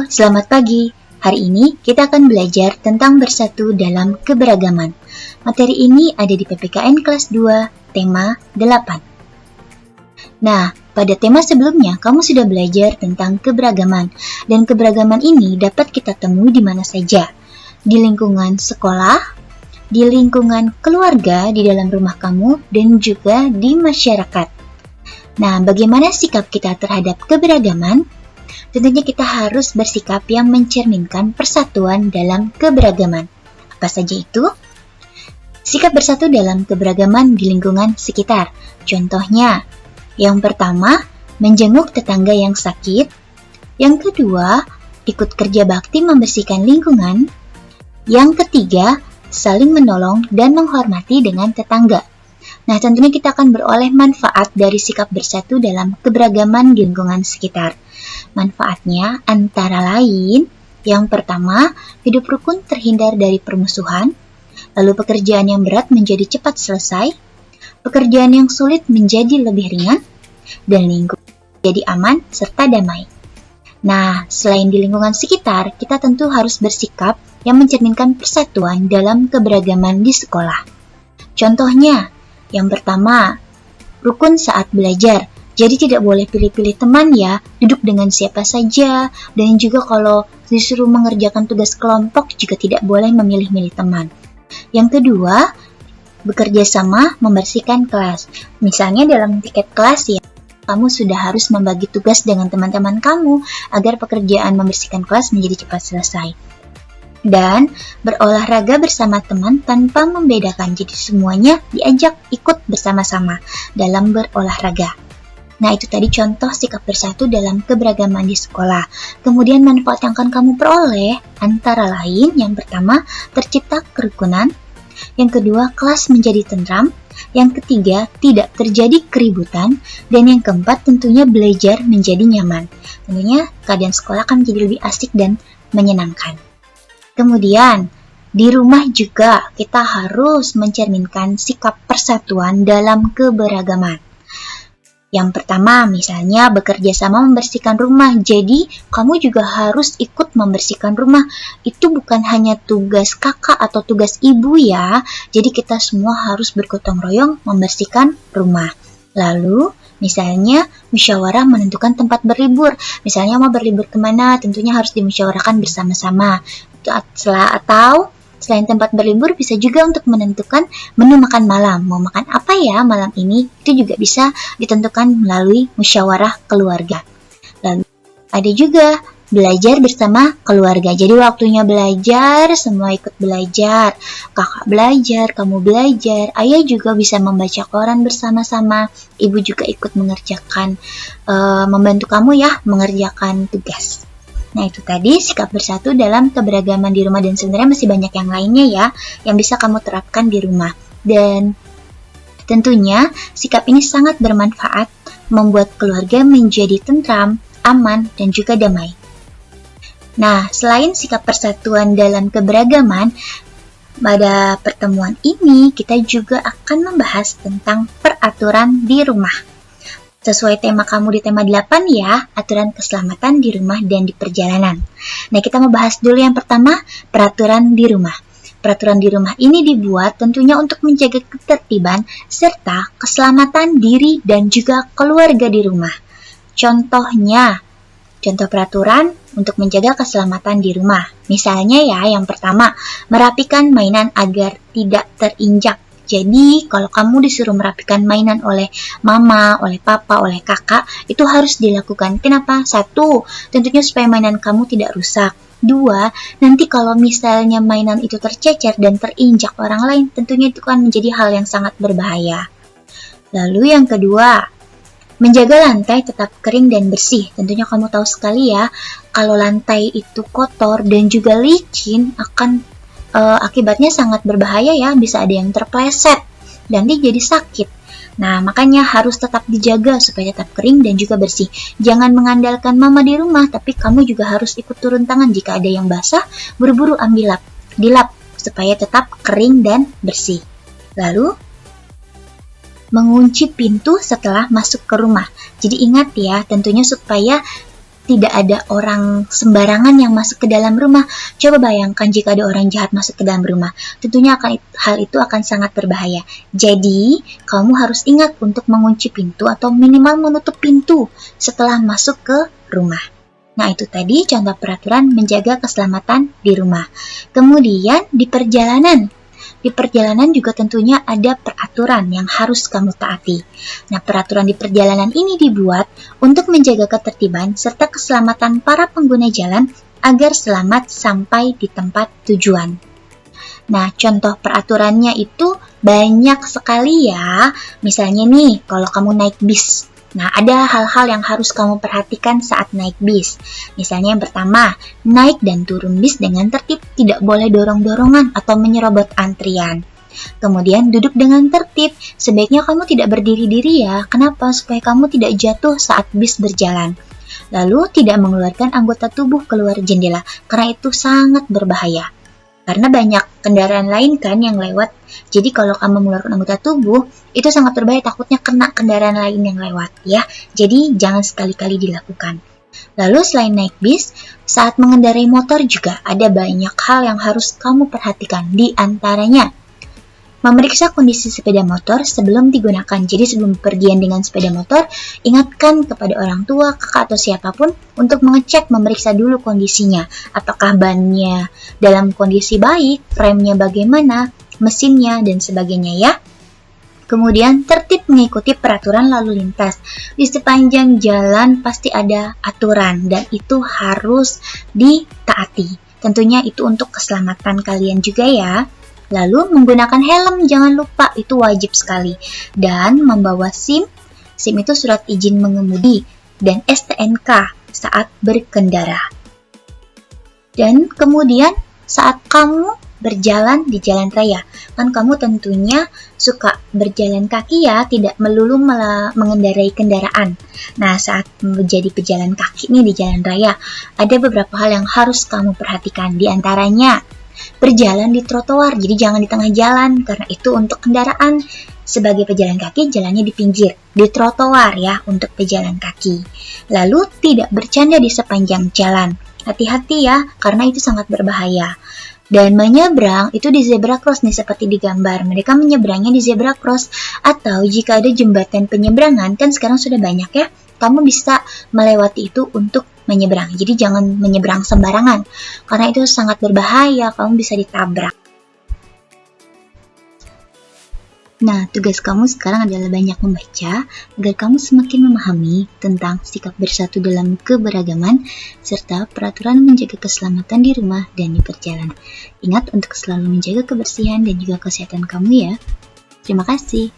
selamat pagi. Hari ini kita akan belajar tentang bersatu dalam keberagaman. Materi ini ada di PPKN kelas 2, tema 8. Nah, pada tema sebelumnya kamu sudah belajar tentang keberagaman. Dan keberagaman ini dapat kita temui di mana saja. Di lingkungan sekolah, di lingkungan keluarga, di dalam rumah kamu, dan juga di masyarakat. Nah, bagaimana sikap kita terhadap keberagaman? Tentunya kita harus bersikap yang mencerminkan persatuan dalam keberagaman. Apa saja itu? Sikap bersatu dalam keberagaman di lingkungan sekitar. Contohnya, yang pertama, menjenguk tetangga yang sakit. Yang kedua, ikut kerja bakti membersihkan lingkungan. Yang ketiga, saling menolong dan menghormati dengan tetangga. Nah, tentunya kita akan beroleh manfaat dari sikap bersatu dalam keberagaman di lingkungan sekitar. Manfaatnya antara lain, yang pertama, hidup rukun terhindar dari permusuhan, lalu pekerjaan yang berat menjadi cepat selesai, pekerjaan yang sulit menjadi lebih ringan, dan lingkungan jadi aman serta damai. Nah, selain di lingkungan sekitar, kita tentu harus bersikap yang mencerminkan persatuan dalam keberagaman di sekolah. Contohnya, yang pertama, rukun saat belajar. Jadi tidak boleh pilih-pilih teman ya, duduk dengan siapa saja, dan juga kalau disuruh mengerjakan tugas kelompok juga tidak boleh memilih-milih teman. Yang kedua, bekerja sama membersihkan kelas. Misalnya dalam tiket kelas ya, kamu sudah harus membagi tugas dengan teman-teman kamu agar pekerjaan membersihkan kelas menjadi cepat selesai. Dan berolahraga bersama teman tanpa membedakan, jadi semuanya diajak ikut bersama-sama dalam berolahraga. Nah, itu tadi contoh sikap bersatu dalam keberagaman di sekolah. Kemudian manfaat yang akan kamu peroleh antara lain, yang pertama, tercipta kerukunan. Yang kedua, kelas menjadi tentram. Yang ketiga, tidak terjadi keributan. Dan yang keempat, tentunya belajar menjadi nyaman. Tentunya keadaan sekolah akan menjadi lebih asik dan menyenangkan. Kemudian, di rumah juga kita harus mencerminkan sikap persatuan dalam keberagaman. Yang pertama, misalnya bekerja sama membersihkan rumah. Jadi, kamu juga harus ikut membersihkan rumah. Itu bukan hanya tugas kakak atau tugas ibu ya. Jadi, kita semua harus bergotong royong membersihkan rumah. Lalu, misalnya musyawarah menentukan tempat berlibur. Misalnya mau berlibur kemana, tentunya harus dimusyawarahkan bersama-sama. Atau selain tempat berlibur bisa juga untuk menentukan menu makan malam. Mau makan apa ya malam ini? Itu juga bisa ditentukan melalui musyawarah keluarga. Lalu ada juga belajar bersama keluarga. Jadi waktunya belajar, semua ikut belajar. Kakak belajar, kamu belajar. Ayah juga bisa membaca koran bersama-sama. Ibu juga ikut mengerjakan, membantu kamu ya mengerjakan tugas. Nah, itu tadi sikap bersatu dalam keberagaman di rumah, dan sebenarnya masih banyak yang lainnya ya yang bisa kamu terapkan di rumah. Dan tentunya sikap ini sangat bermanfaat membuat keluarga menjadi tentram, aman, dan juga damai. Nah, selain sikap persatuan dalam keberagaman, pada pertemuan ini kita juga akan membahas tentang peraturan di rumah. Sesuai tema kamu di tema 8 ya, aturan keselamatan di rumah dan di perjalanan. Nah, kita mau bahas dulu yang pertama, peraturan di rumah. Peraturan di rumah ini dibuat tentunya untuk menjaga ketertiban serta keselamatan diri dan juga keluarga di rumah. Contohnya, contoh peraturan untuk menjaga keselamatan di rumah. Misalnya ya, yang pertama, merapikan mainan agar tidak terinjak. Jadi, kalau kamu disuruh merapikan mainan oleh mama, oleh papa, oleh kakak, itu harus dilakukan. Kenapa? 1, tentunya supaya mainan kamu tidak rusak. 2, nanti kalau misalnya mainan itu tercecer dan terinjak orang lain, tentunya itu kan menjadi hal yang sangat berbahaya. Lalu yang kedua, menjaga lantai tetap kering dan bersih. Tentunya kamu tahu sekali ya, kalau lantai itu kotor dan juga licin akan akibatnya sangat berbahaya ya, bisa ada yang terpleset dan dia jadi sakit. Nah, makanya harus tetap dijaga supaya tetap kering dan juga bersih. Jangan mengandalkan mama di rumah, tapi kamu juga harus ikut turun tangan. Jika ada yang basah, buru-buru ambil dilap supaya tetap kering dan bersih. Lalu, mengunci pintu setelah masuk ke rumah. Jadi ingat ya, tentunya supaya tidak ada orang sembarangan yang masuk ke dalam rumah. Coba bayangkan jika ada orang jahat masuk ke dalam rumah. Tentunya hal itu akan sangat berbahaya. Jadi, kamu harus ingat untuk mengunci pintu atau minimal menutup pintu setelah masuk ke rumah. Nah, itu tadi contoh peraturan menjaga keselamatan di rumah. Kemudian di perjalanan. Di perjalanan juga tentunya ada peraturan yang harus kamu taati. Nah, peraturan di perjalanan ini dibuat untuk menjaga ketertiban serta keselamatan para pengguna jalan agar selamat sampai di tempat tujuan. Nah, contoh peraturannya itu banyak sekali ya. Misalnya nih, kalau kamu naik bis. Nah, ada hal-hal yang harus kamu perhatikan saat naik bis. Misalnya yang pertama, naik dan turun bis dengan tertib, tidak boleh dorong-dorongan atau menyerobot antrian. Kemudian duduk dengan tertib, sebaiknya kamu tidak berdiri-diri ya. Kenapa? Supaya kamu tidak jatuh saat bis berjalan. Lalu tidak mengeluarkan anggota tubuh keluar jendela, karena itu sangat berbahaya. Karena banyak kendaraan lain kan yang lewat. Jadi kalau kamu mengeluarkan anggota tubuh, itu sangat berbahaya, takutnya kena kendaraan lain yang lewat ya. Jadi jangan sekali-kali dilakukan. Lalu selain naik bis, saat mengendarai motor juga ada banyak hal yang harus kamu perhatikan. Di antaranya, memeriksa kondisi sepeda motor sebelum digunakan. Jadi sebelum pergian dengan sepeda motor, ingatkan kepada orang tua, kakak atau siapapun untuk mengecek, memeriksa dulu kondisinya. Apakah bannya dalam kondisi baik, remnya bagaimana, mesinnya, dan sebagainya ya. Kemudian tertib mengikuti peraturan lalu lintas. Di sepanjang jalan pasti ada aturan dan itu harus ditaati. Tentunya itu untuk keselamatan kalian juga ya. Lalu menggunakan helm jangan lupa, itu wajib sekali. Dan membawa SIM itu surat izin mengemudi, dan STNK saat berkendara. Dan kemudian saat kamu berjalan di jalan raya, kan kamu tentunya suka berjalan kaki ya, tidak melulu mengendarai kendaraan. Nah, saat menjadi pejalan kaki nih di jalan raya, ada beberapa hal yang harus kamu perhatikan. Di antaranya, berjalan di trotoar, jadi jangan di tengah jalan, karena itu untuk kendaraan. Sebagai pejalan kaki, jalannya di pinggir, di trotoar ya, untuk pejalan kaki. Lalu, tidak bercanda di sepanjang jalan. Hati-hati ya, karena itu sangat berbahaya. Dan menyeberang itu di zebra cross nih, seperti di gambar. Mereka menyeberangnya di zebra cross. Atau jika ada jembatan penyeberangan, kan sekarang sudah banyak ya, kamu bisa melewati itu untuk menyeberang. Jadi jangan menyeberang sembarangan, karena itu sangat berbahaya, kamu bisa ditabrak. Nah, tugas kamu sekarang adalah banyak membaca agar kamu semakin memahami tentang sikap bersatu dalam keberagaman serta peraturan menjaga keselamatan di rumah dan di perjalanan. Ingat untuk selalu menjaga kebersihan dan juga kesehatan kamu ya. Terima kasih.